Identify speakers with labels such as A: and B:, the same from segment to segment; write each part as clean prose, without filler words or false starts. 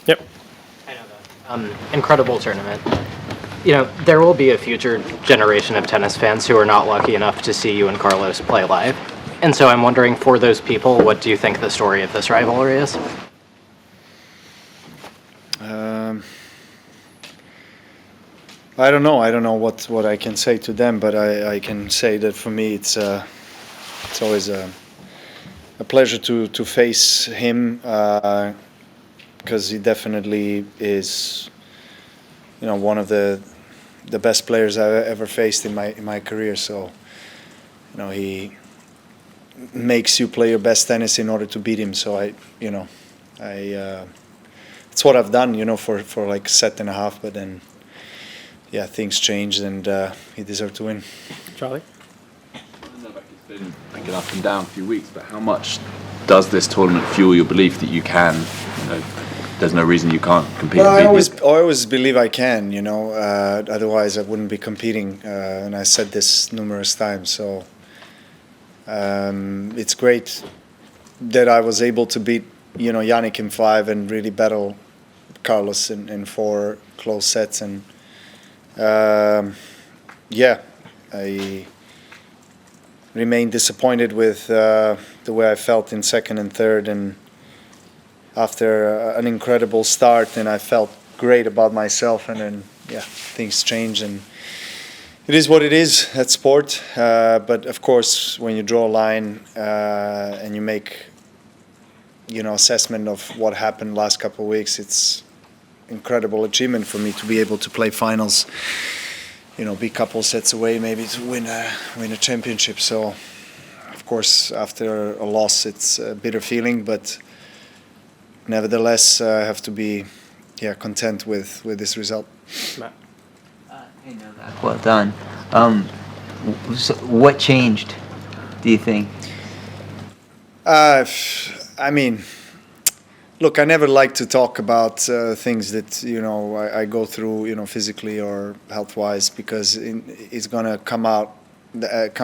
A: Yep.
B: I know that. Incredible tournament. You know, there will be a future generation of tennis fans who are not lucky enough to see you and Carlos play live. And so I'm wondering, for those people, what do you think the story of this rivalry is?
C: I don't know. I don't know what I can say to them, but I can say that for me, it's always a pleasure to face him, because he definitely is, you know, one of the best players I've ever faced in my career. So, you know, he makes you play your best tennis in order to beat him. So it's what I've done, you know, for like a set and a half, but then, yeah, things changed, and he deserved to win.
A: Charlie?
D: Novak, it's been like an up and down few weeks, but how much does this tournament fuel your belief that you can, you know, there's no reason you can't compete?
C: Well, I always believe I can, you know, otherwise I wouldn't be competing, and I said this numerous times. So it's great that I was able to beat, you know, Yannick in 5 and really battle Carlos in 4 close sets. And yeah, I remain disappointed with the way I felt in second and third, and after an incredible start, and I felt great about myself, and then, yeah, things changed, and it is what it is. That's sport. But of course, when you draw a line and you make, you know, assessment of what happened last couple of weeks, it's incredible achievement for me to be able to play finals, you know, be a couple sets away maybe to win a championship. So of course, after a loss, it's a bitter feeling, but nevertheless, I have to be, yeah, content with this result.
A: Matt?
E: Hey, Novak, well done. So what changed, do you think?
C: I mean, look, I never like to talk about things that, you know, I go through, you know, physically or health-wise, because it's gonna come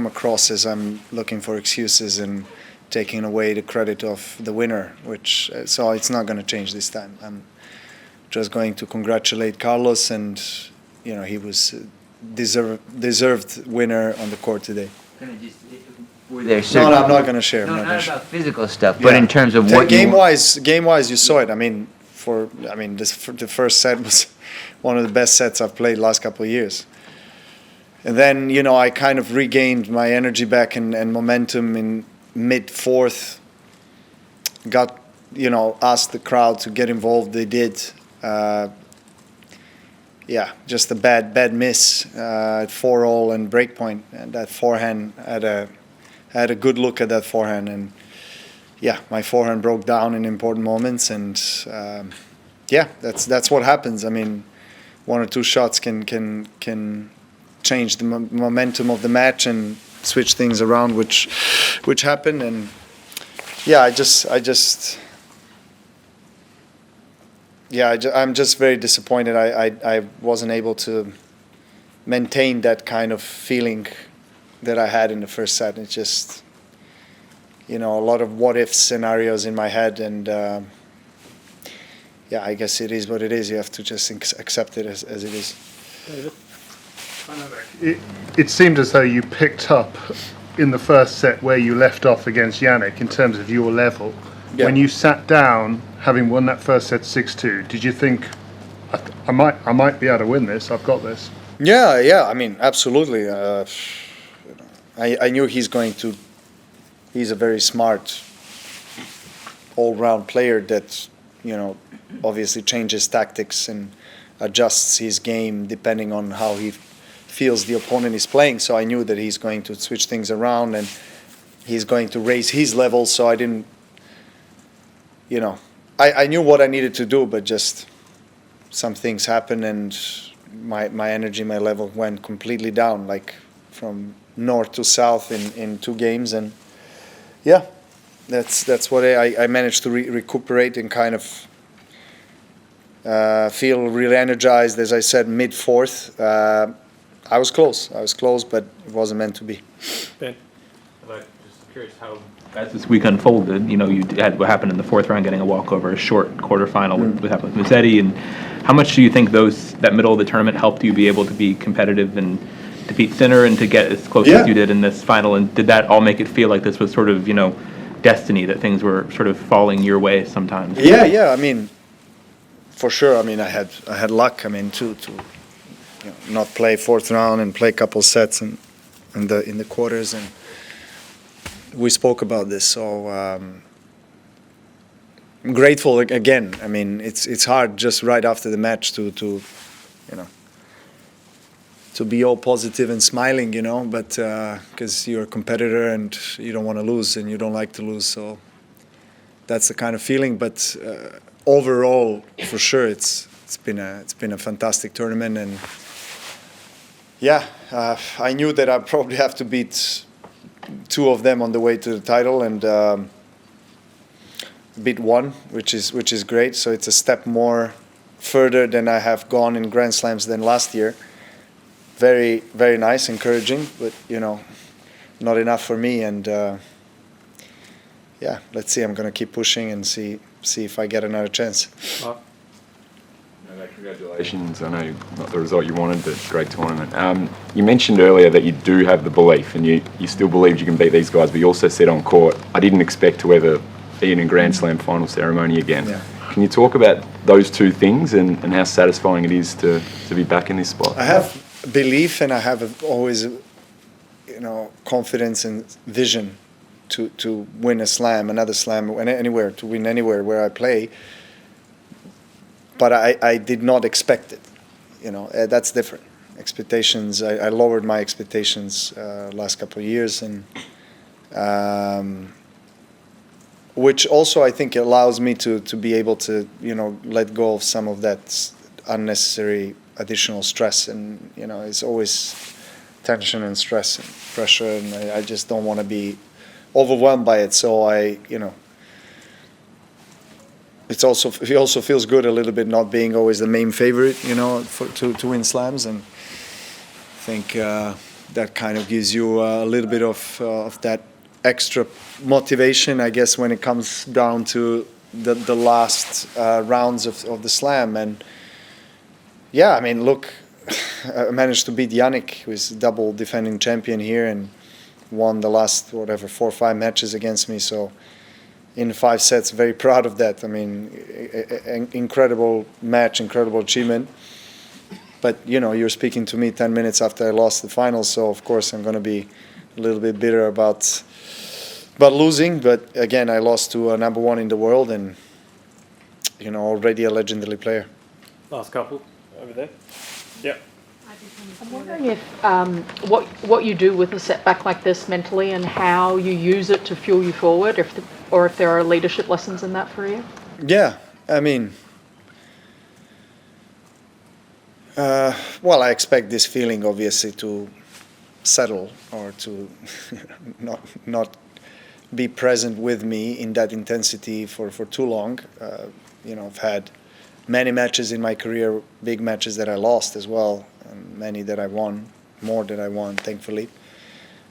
C: across as I'm looking for excuses and taking away the credit of the winner, which so it's not going to change this time. I'm just going to congratulate Carlos, and, you know, he was deserved winner on the court today.
E: Were there
C: No, I'm not going to share.
E: No, not about physical stuff,
C: Yeah.
E: but in terms of what
C: game-wise, you saw it. I mean, the first set was one of the best sets I've played last couple of years. And then, you know, I kind of regained my energy back and momentum in mid-fourth. Got, you know, asked the crowd to get involved. They did. Yeah, just a bad miss at 4-all and breakpoint. And that forehand, I had a good look at that forehand, and yeah, my forehand broke down in important moments, and yeah, that's what happens. I mean, 1 or 2 shots can change the momentum of the match and switch things around, which happened. And yeah, I'm just very disappointed. I wasn't able to maintain that kind of feeling that I had in the first set. It's just, you know, a lot of what-if scenarios in my head, and yeah, I guess it is what it is. You have to just accept it as it is.
A: David?
F: It seemed as though you picked up in the first set where you left off against Yannick in terms of your level.
C: Yeah.
F: When you sat down, having won that first set 6-2, did you think, I might be able to win this, I've got this?
C: Yeah, I mean, absolutely. I knew he's a very smart all-round player that, you know, obviously changes tactics and adjusts his game depending on how he feels the opponent is playing. So I knew that he's going to switch things around and he's going to raise his level. So I didn't, you know, I knew what I needed to do, but just some things happened and my energy, my level went completely down, like from north to south in 2 games. And yeah, that's what I managed to recuperate and kind of feel really energized. As I said, mid-fourth, I was close, but it wasn't meant to be.
A: Ben?
D: Like, just to
A: Curious how, as this week unfolded, you know, you had what happened in the fourth round, getting a walkover, a short quarterfinal with happened with Musetti, and how much do you think that middle of the tournament helped you be able to be competitive and to beat Sinner and to get as close as you did in this final? And did that all make it feel like this was sort of, you know, destiny, that things were sort of falling your way sometimes?
C: Yeah. I mean, for sure. I mean, I had luck. I mean, to not play fourth round and play a couple sets in the quarters, and we spoke about this. So I'm grateful again. I mean, it's hard just right after the match to be all positive and smiling, but because you're a competitor and you don't want to lose and you don't like to lose. So that's the kind of feeling. But overall, for sure, it's been a fantastic tournament, and I knew that I probably have to beat two of them on the way to the title, and beat one, which is great. So it's a step more further than I have gone in Grand Slams than last year. Very, very nice, encouraging, but not enough for me. And let's see. I'm going to keep pushing and see if I get another chance.
G: Congratulations. I know not the result you wanted, but great tournament. You mentioned earlier that you do have the belief and you still believed you can beat these guys, but you also said on court, I didn't expect to ever be in a Grand Slam final ceremony again. Yeah. Can you talk about those two things and how satisfying it is to be back in this spot?
C: I have belief, and I have always confidence and vision to win a slam, another slam, anywhere, to win anywhere where I play. But I did not expect it. That's different. Expectations, I lowered my expectations last couple of years, and which also I think allows me to be able to let go of some of that unnecessary additional stress. And it's always tension and stress and pressure, and I just don't want to be overwhelmed by it. So it also feels good a little bit not being always the main favorite, to win slams, and I think that kind of gives you a little bit of that extra motivation, I guess, when it comes down to the last rounds of the slam. And I mean, look, I managed to beat Yannick, who is double defending champion here, and won the last 4 or 5 matches against me. So in 5 sets, very proud of that. I mean, incredible match, incredible achievement. But you're speaking to me 10 minutes after I lost the final, so of course I'm going to be a little bit bitter about losing. But again, I lost to a number 1 in the world, and already a legendary player.
H: Last couple over there. Yeah.
I: I'm wondering if what you do with a setback like this mentally, and how you use it to fuel you forward, or if there are leadership lessons in that for you.
C: Yeah, I mean, I expect this feeling obviously to settle, or to not be present with me in that intensity for too long. I've had many matches in my career, big matches that I lost as well, and many that I won, more than I won, thankfully.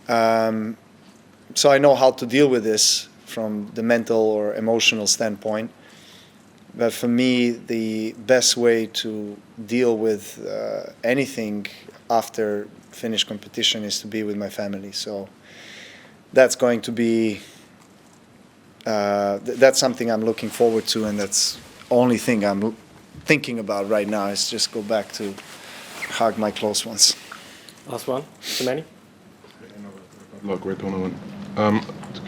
C: So I know how to deal with this from the mental or emotional standpoint. But for me, the best way to deal with anything after finished competition is to be with my family. So that's going to be, that's something I'm looking forward to, and that's the only thing I'm thinking about right now, is just go back to hug my close ones.
H: Last one, Semeni.
J: Look, great tournament.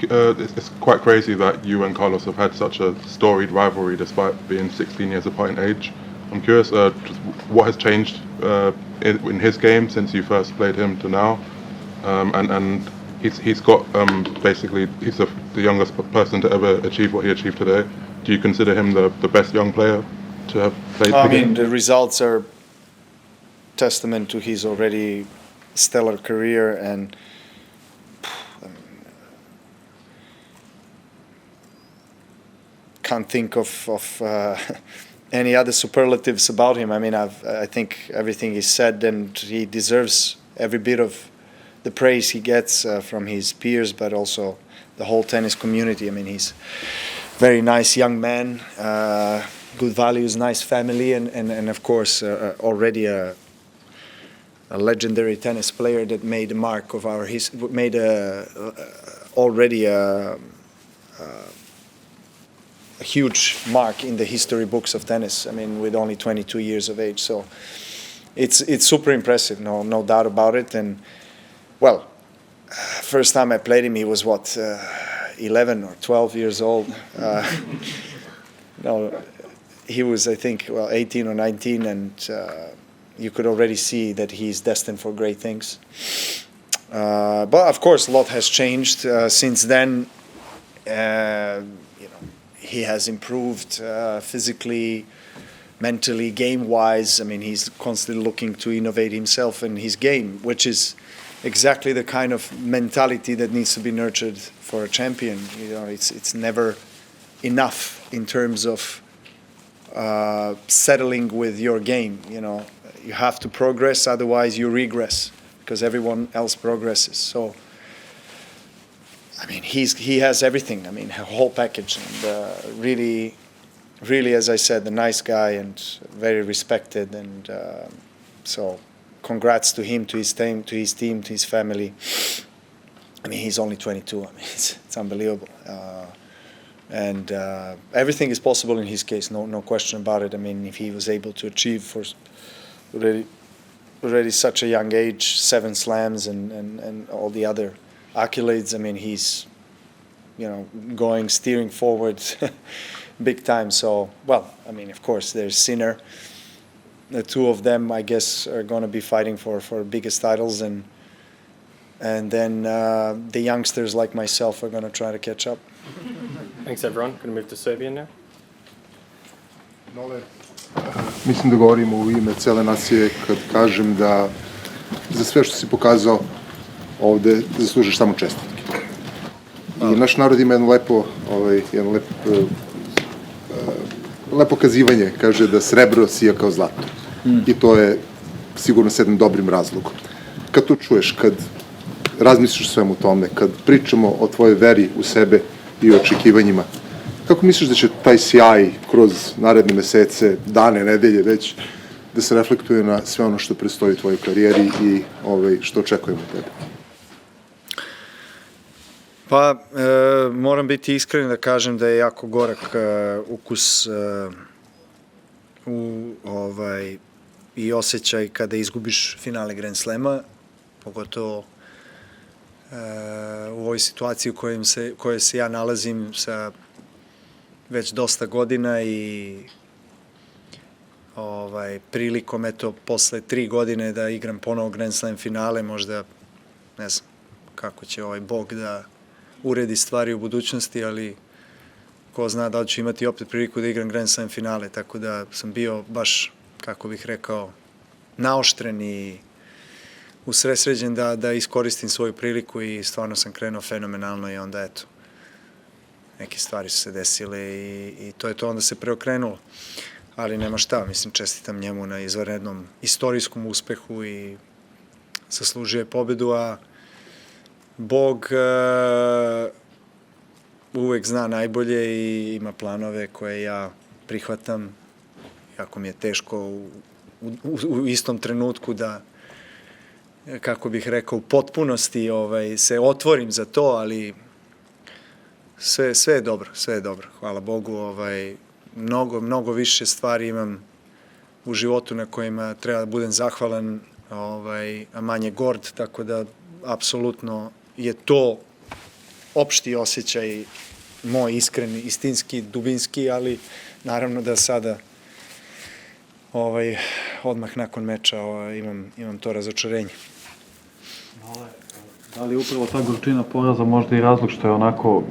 J: It's quite crazy that you and Carlos have had such a storied rivalry despite being 16 years apart in age. I'm curious, just what has changed in his game since you first played him to now? And he's got basically, he's the youngest person to ever achieve what he achieved today. Do you consider him the best young player to have played the game?
C: The results are testament to his already stellar career, and can't think of any other superlatives about him. I mean, I think everything is said, and he deserves every bit of the praise he gets from his peers, but also the whole tennis community. I mean, he's a very nice young man, good values, nice family, and of course already a legendary tennis player that made a mark of our made already a huge mark in the history books of tennis. I mean, with only 22 years of age, so it's super impressive, no doubt about it. And well, first time I played him, he was what, 11 or 12 years old. No, he was, I think, well, 18 or 19, and you could already see that he's destined for great things. But of course, a lot has changed since then. He has improved physically, mentally, game-wise. I mean, he's constantly looking to innovate himself in his game, which is exactly the kind of mentality that needs to be nurtured for a champion. It's never enough in terms of settling with your game. You have to progress, otherwise you regress, because everyone else progresses. So, I mean, he has everything. I mean, a whole package, and really, as I said, a nice guy and very respected. And so, congrats to him, to his team, to his family. I mean, he's only 22. I mean, it's unbelievable. And everything is possible in his case, no question about it. I mean, if he was able to achieve for already such a young age, 7 slams and all the other accolades, I mean, he's, steering forward big time. So, well, I mean, of course, there's Sinner. The two of them, I guess, are going to be fighting for biggest titles, and then the youngsters like myself are going to try to catch up.
H: Thanks, everyone. Going to move to Serbia now.
J: Nole, mislim da govorimo u ime cele nacije kad kažem da za sve što si pokazao ovde zaslužiš samo čestitke. I naš narod ima jedno lepo kazivanje, kaže da srebro sija kao zlato. I to je sigurno s jednim dobrim razlogom. Kad to čuješ, kad razmisliš o svemu tome, kad pričamo o tvojoj veri u sebe i o očekivanjima, kako misliš da će taj sjaj kroz naredne mesece, dane, nedelje već, da se reflektuje na sve ono što predstoji u tvojoj karijeri i što očekujemo od tebe?
C: Pa, moram biti iskren da kažem da je jako gorak ukus i osjećaj kada izgubiš finale Grand Slema, pogotovo u ovoj situaciji u kojoj se ja nalazim sa već dosta godina i prilikom, eto, posle 3 godine da igram ponovo Grand Slam finale, možda, ne znam, kako će Bog da uredi stvari u budućnosti, ali ko zna da li ću imati opet priliku da igram Grand Slam finale, tako da sam bio baš, kako bih rekao, naoštren i usredsređen da iskoristim svoju priliku i stvarno sam krenuo fenomenalno i onda, eto, neke stvari su se desile i to je to, onda se preokrenulo. Ali nema šta, mislim, čestitam njemu na izvanrednom istorijskom uspehu i zaslužio je pobedu, a Bog uvek zna najbolje i ima planove koje ja prihvatam, jako mi je teško u istom trenutku da, kako bih rekao, u potpunosti se otvorim za to, ali sve je dobro, sve je dobro. Hvala Bogu, mnogo više stvari imam u životu na kojima treba da budem zahvalan, a manje gord, tako da apsolutno je to opšti osjećaj moj, iskreni, istinski, dubinski, ali naravno da sada odmah nakon meča imam to razočarenje.
K: Da li je upravo ta gorčina poraza možda i razlog što je onako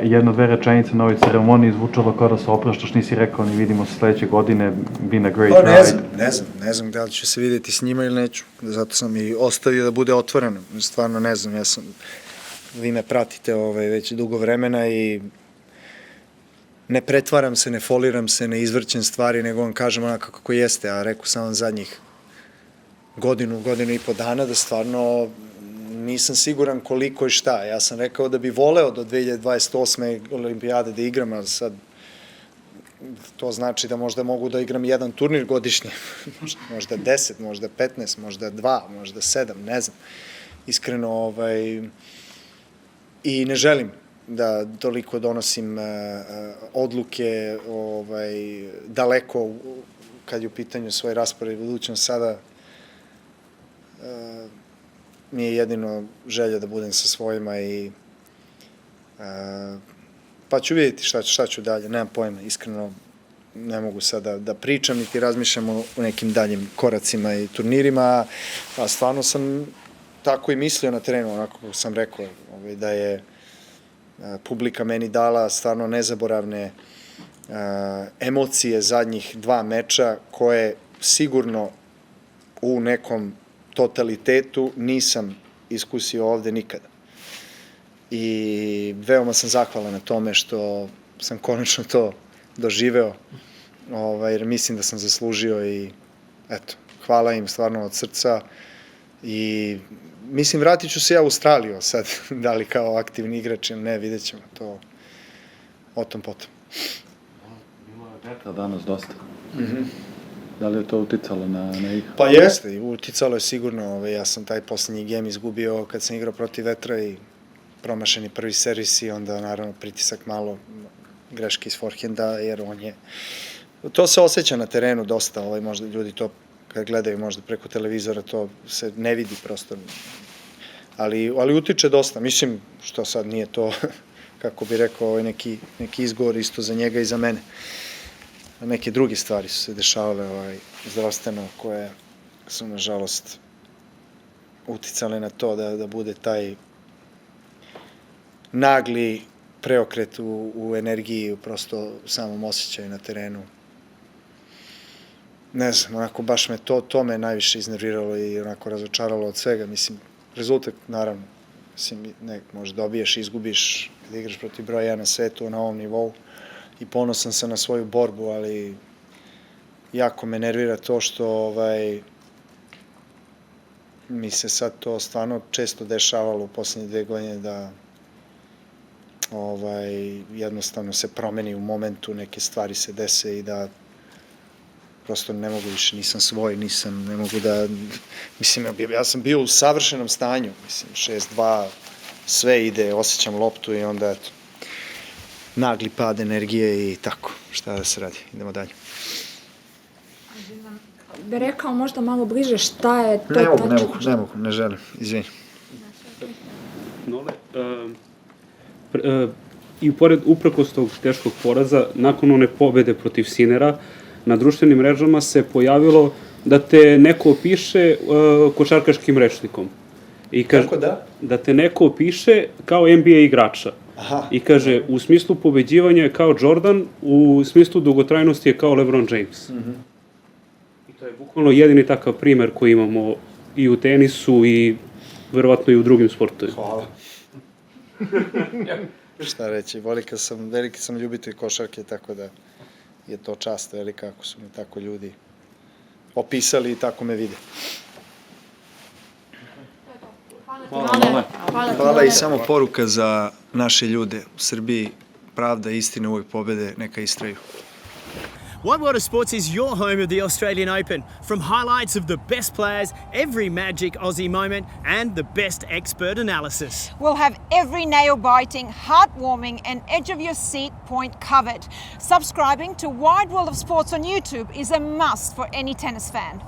K: jedna-dve rečenice na ovoj ceremoniji zvučalo kao da se opraštaš, nisi rekao ni vidimo se sledeće godine, been a great ride?
C: Ne znam da li ću se vidjeti s njima ili neću, zato sam i ostavio da bude otvoreno, stvarno ne znam, vi me pratite već dugo vremena i ne pretvaram se, ne foliram se, ne izvrćem stvari, nego vam kažem onako kako jeste, a rekao sam vam zadnjih godinu i po dana da stvarno nisam siguran koliko i šta. Ja sam rekao da bi voleo do 2028. olimpijade da igram, ali sad to znači da možda mogu da igram jedan turnir godišnje, možda 10, možda 15, možda 2, možda 7, ne znam. Iskreno, i ne želim da toliko donosim odluke daleko kad je u pitanju svoj raspored i budućnost. Sada mi je jedino želja da budem sa svojima i pa ću vidjeti šta ću dalje, nemam pojma, iskreno ne mogu sada da pričam niti razmišljam o nekim daljim koracima i turnirima, a stvarno sam tako i mislio na terenu, onako kako sam rekao, da je publika meni dala stvarno nezaboravne emocije zadnjih 2 meča koje sigurno u nekom totalitetu nisam iskusio ovde nikada. I veoma sam zahvalan na tome što sam konačno to doživeo, jer mislim da sam zaslužio i eto, hvala im stvarno od srca i mislim vratit ću se ja u Australiju sad, da li kao aktivni igrač ili ne, vidjet ćemo to o tom potom.
K: Bilo je vetra danas dosta. Da li je to uticalo na igru?
C: Pa jeste, uticalo je sigurno. Ja sam taj poslednji game izgubio kad sam igrao protiv vetra i promašeni prvi servis i onda naravno pritisak malo, greške iz forehenda, jer on je... To se osjeća na terenu dosta, možda ljudi to kad gledaju možda preko televizora, to se ne vidi prosto. Ali utiče dosta, mislim, što sad nije to, kako bi rekao, neki izgovor isto za njega i za mene. Neke druge stvari su se dešavale zdravstveno koje su nažalost uticale na to da bude taj nagli preokret u energiji, prosto u samom osjećaju na terenu. Ne znam, onako baš me to me najviše iznerviralo i onako razočaralo od svega. Mislim, rezultat, naravno, mislim, možda dobiješ, izgubiš, kada igraš protiv broja 1 na svetu na ovom nivou i ponosan sam na svoju borbu, ali jako me nervira to što mi se sad to stvarno često dešavalo u poslednje 2 godine da jednostavno se promeni u momentu, neke stvari se dese i da prosto ne mogu više, nisam svoj, ne mogu da, mislim, ja sam bio u savršenom stanju, mislim, 6-2, sve ide, osjećam loptu i onda, eto, nagli pad energije i tako, šta da se radi, idemo dalje.
L: Da rekao možda malo bliže šta je to
C: Ne mogu, ne želim, izvini.
M: Nole, i uprkos tog teškog poraza, nakon one pobede protiv Sinera, na društvenim mrežama se pojavilo da te neko opiše košarkaškim rečnikom.
C: Kako da?
M: Da te neko opiše kao NBA igrača.
C: Aha.
M: I kaže, u smislu pobeđivanja je kao Jordan, u smislu dugotrajnosti je kao LeBron James. I to je bukvalno jedini takav primer koji imamo i u tenisu i verovatno i u drugim sportovima.
C: Hvala. Šta reći, veliki sam ljubitelj košarke, tako da je to čast velika ako su mi tako ljudi opisali i tako me vide. Hvala i samo poruka za naše ljude u Srbiji, pravda i istina uvijek pobede, neka istraju.
N: WWOS Sports is your home of the Australian Open. From highlights of the best players, every magic Aussie moment, and the best expert analysis.
O: We'll have every nail-biting, heartwarming, and edge-of-your-seat point covered. Subscribing to Wide World of Sports on YouTube is a must for any tennis fan.